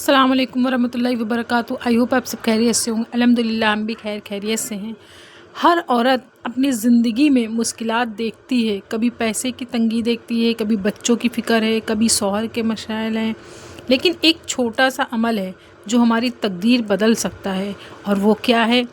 अस्सलाम वालेकुम वरहमतुल्लाहि वबरकातुहू। आई होप आप सब खैरियत से होंगे। अल्हम्दुलिल्लाह हम भी खैरियत से हैं। हर औरत अपनी ज़िंदगी में मुश्किलात देखती है। कभी पैसे की तंगी देखती है, कभी बच्चों की फ़िक्र है, कभी शौहर के मसाइल हैं। लेकिन एक छोटा सा अमल है जो हमारी तकदीर बदल सकता है, और वो क्या है?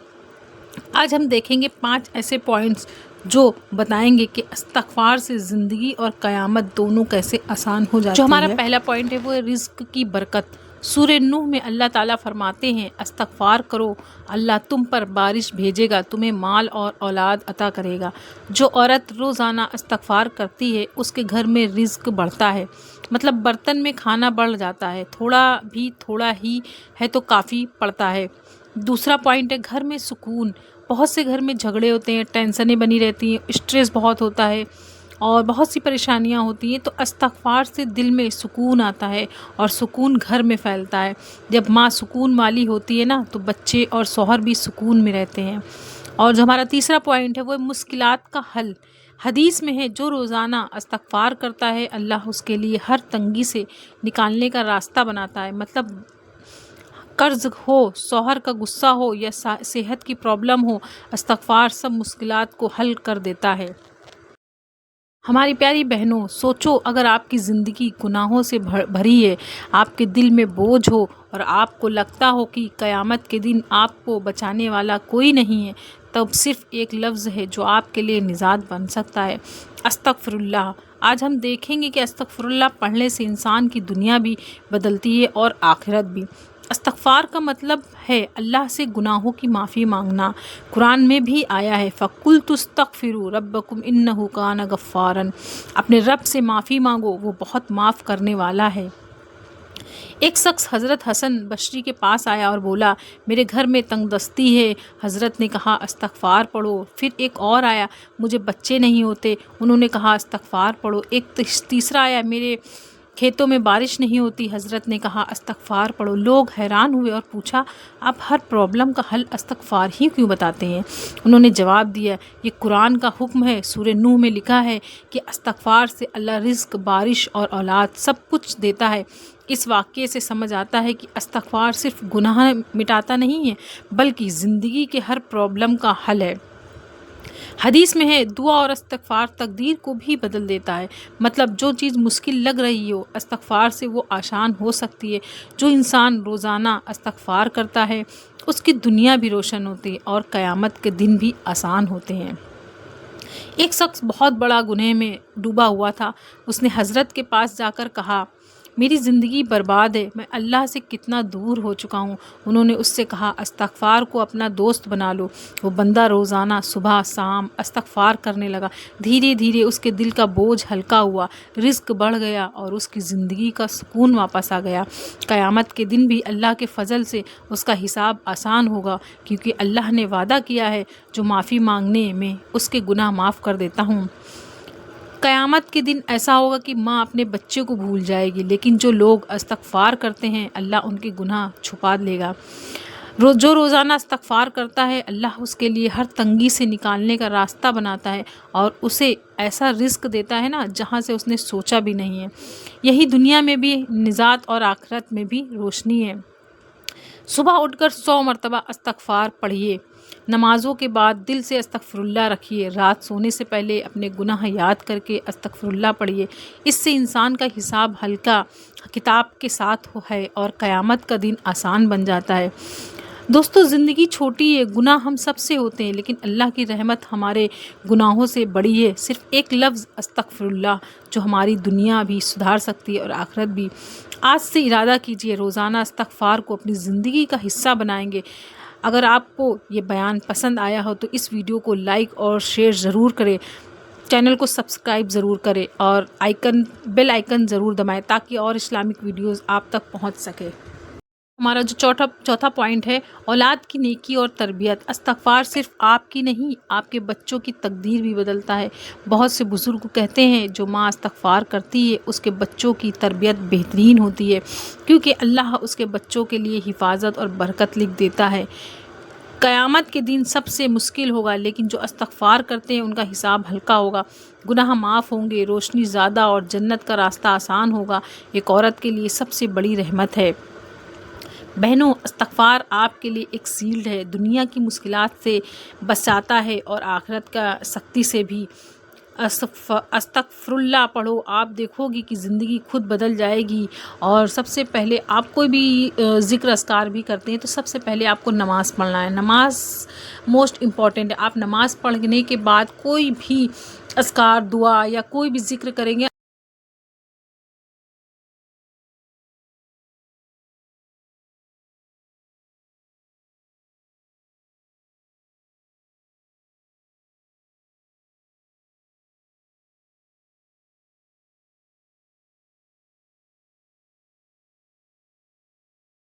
आज हम देखेंगे 5 ऐसे पॉइंट्स जो बताएंगे कि इस्तग़फ़ार से ज़िंदगी और क़यामत दोनों कैसे आसान हो जाती है। जो हमारा पहला पॉइंट है वो है रिज़्क़ की बरकत। सूरह नूह में अल्लाह ताला फरमाते हैं, इस्तग़फ़ार करो, अल्लाह तुम पर बारिश भेजेगा, तुम्हें माल और औलाद अता करेगा। जो औरत रोज़ाना इस्तग़फ़ार करती है उसके घर में रिज़्क़ बढ़ता है। मतलब बर्तन में खाना बढ़ जाता है, थोड़ा ही है तो काफ़ी पड़ता है। दूसरा पॉइंट है घर में सुकून। बहुत से घर में झगड़े होते हैं, टेंशनें बनी रहती हैं, स्ट्रेस बहुत होता है और बहुत सी परेशानियां होती हैं। तो इस्तग़फ़ार से दिल में सुकून आता है और सुकून घर में फैलता है। जब माँ सुकून वाली होती है ना, तो बच्चे और शौहर भी सुकून में रहते हैं। और जो हमारा तीसरा पॉइंट है वो है मुश्किलात का हल। हदीस में है, जो रोज़ाना इस्तग़फ़ार करता है अल्लाह उसके लिए हर तंगी से निकालने का रास्ता बनाता है। मतलब कर्ज़ हो, शौहर का गुस्सा हो या सेहत की प्रॉब्लम हो, इस्तग़फ़ार सब मुश्किलात को हल कर देता है। हमारी प्यारी बहनों, सोचो अगर आपकी ज़िंदगी गुनाहों से भरी है, आपके दिल में बोझ हो और आपको लगता हो कि क़यामत के दिन आपको बचाने वाला कोई नहीं है, तब सिर्फ़ एक लफ्ज़ है जो आपके लिए निजात बन सकता है, अस्तग़फ़िरुल्लाह। आज हम देखेंगे कि अस्तग़फ़िरुल्लाह पढ़ने से इंसान की दुनिया भी बदलती है और आखिरत भी। इस्तग़फ़ार का मतलब है अल्लाह से गुनाहों की माफ़ी मांगना। कुरान में भी आया है, फ़क़ुल्तुस्तग़फ़िरू रब्बकुम इन्नहु कान गफ़्फ़ारन। अपने रब से माफ़ी मांगो, वो बहुत माफ़ करने वाला है। एक शख्स हज़रत हसन बसरी के पास आया और बोला, मेरे घर में तंगदस्ती है। हज़रत ने कहा, इस्तग़फ़ार पढ़ो। फिर एक और आया, मुझे बच्चे नहीं होते। उन्होंने कहा, इस्तग़फ़ार पढ़ो। एक तीसरा आया, मेरे खेतों में बारिश नहीं होती। हज़रत ने कहा, इस्तग़फ़ार पढ़ो। लोग हैरान हुए और पूछा, आप हर प्रॉब्लम का हल इस्तग़फ़ार ही क्यों बताते हैं? उन्होंने जवाब दिया, ये कुरान का हुक्म है। सूरह नूह में लिखा है कि इस्तग़फ़ार से अल्लाह रिज़्क़, बारिश और औलाद सब कुछ देता है। इस वाक़ये से समझ आता है कि इस्तग़फ़ार सिर्फ़ गुनाह मिटाता नहीं है, बल्कि ज़िंदगी के हर प्रॉब्लम का हल है। हदीस में है, दुआ और इस्तग़फ़ार तकदीर को भी बदल देता है। मतलब जो चीज़ मुश्किल लग रही हो, इस्तग़फ़ार से वो आसान हो सकती है। जो इंसान रोज़ाना इस्तग़फ़ार करता है उसकी दुनिया भी रोशन होती है और क़यामत के दिन भी आसान होते हैं। एक शख्स बहुत बड़ा गुनाह में डूबा हुआ था। उसने हज़रत के पास जाकर कहा, मेरी ज़िंदगी बर्बाद है, मैं अल्लाह से कितना दूर हो चुका हूँ। उन्होंने उससे कहा, इस्तग़फ़ार को अपना दोस्त बना लो। वो बंदा रोज़ाना सुबह शाम इस्तग़फ़ार करने लगा। धीरे धीरे उसके दिल का बोझ हल्का हुआ, रिज़्क़ बढ़ गया और उसकी ज़िंदगी का सुकून वापस आ गया। क़यामत के दिन भी अल्लाह के फ़ज़ल से उसका हिसाब आसान होगा, क्योंकि अल्लाह ने वादा किया है, जो माफ़ी मांगने में उसके गुनाह माफ़ कर देता हूँ। क़यामत के दिन ऐसा होगा कि माँ अपने बच्चे को भूल जाएगी, लेकिन जो लोग इस्तग़फ़ार करते हैं अल्लाह उनके गुनाह छुपा लेगा। जो रोज़ाना इस्तग़फ़ार करता है अल्लाह उसके लिए हर तंगी से निकालने का रास्ता बनाता है और उसे ऐसा रिज़्क़ देता है ना, जहाँ से उसने सोचा भी नहीं है। यही दुनिया में भी निजात और आखिरत में भी रोशनी है। सुबह उठकर 100 मरतबा इस्तग़फ़ार पढ़िए। नमाज़ों के बाद दिल से अस्तग़फ़िरुल्लाह रखिए। रात सोने से पहले अपने गुनाह याद करके अस्तग़फ़िरुल्लाह पढ़िए। इससे इंसान का हिसाब हल्का किताब के साथ है और क़यामत का दिन आसान बन जाता है। दोस्तों, ज़िंदगी छोटी है, गुनाह हम सब से होते हैं, लेकिन अल्लाह की रहमत हमारे गुनाहों से बड़ी है। सिर्फ़ एक लफ्ज़ अस्तग़फ़िरुल्लाह जो हमारी दुनिया भी सुधार सकती है और आखिरत भी। आज से इरादा कीजिए, रोज़ाना इस्तग़फ़ार को अपनी ज़िंदगी का हिस्सा बनाएंगे। अगर आपको ये बयान पसंद आया हो तो इस वीडियो को लाइक और शेयर ज़रूर करें, चैनल को सब्सक्राइब ज़रूर करें और बेल आइकन ज़रूर दबाएं, ताकि और इस्लामिक वीडियोज़ आप तक पहुंच सके। हमारा जो चौथा पॉइंट है, औलाद की नेकी और तरबियत। इस्तग़फ़ार सिर्फ आपकी नहीं, आपके बच्चों की तकदीर भी बदलता है। बहुत से बुज़ुर्ग कहते हैं, जो माँ इस्तग़फ़ार करती है उसके बच्चों की तरबियत बेहतरीन होती है, क्योंकि अल्लाह उसके बच्चों के लिए हिफाजत और बरकत लिख देता है। क़यामत के दिन सबसे मुश्किल होगा, लेकिन जो इस्तग़फ़ार करते हैं उनका हिसाब हल्का होगा, गुनाह माफ़ होंगे, रोशनी ज़्यादा और जन्नत का रास्ता आसान होगा। एक औरत के लिए सबसे बड़ी रहमत है بہنوں، استغفار آپ کے لیے ایک شیلڈ ہے، دنیا کی مشکلات سے بچاتا ہے اور آخرت کا سختی سے بھی۔ استغفر اللہ پڑھو، آپ دیکھو گی کہ زندگی خود بدل جائے گی۔ اور سب سے پہلے آپ کوئی بھی ذکر اذکار بھی کرتے ہیں تو سب سے پہلے آپ کو نماز پڑھنا ہے، نماز موسٹ امپورٹنٹ ہے۔ آپ نماز پڑھنے کے بعد کوئی بھی اذکار، دعا یا کوئی بھی ذکر کریں گے،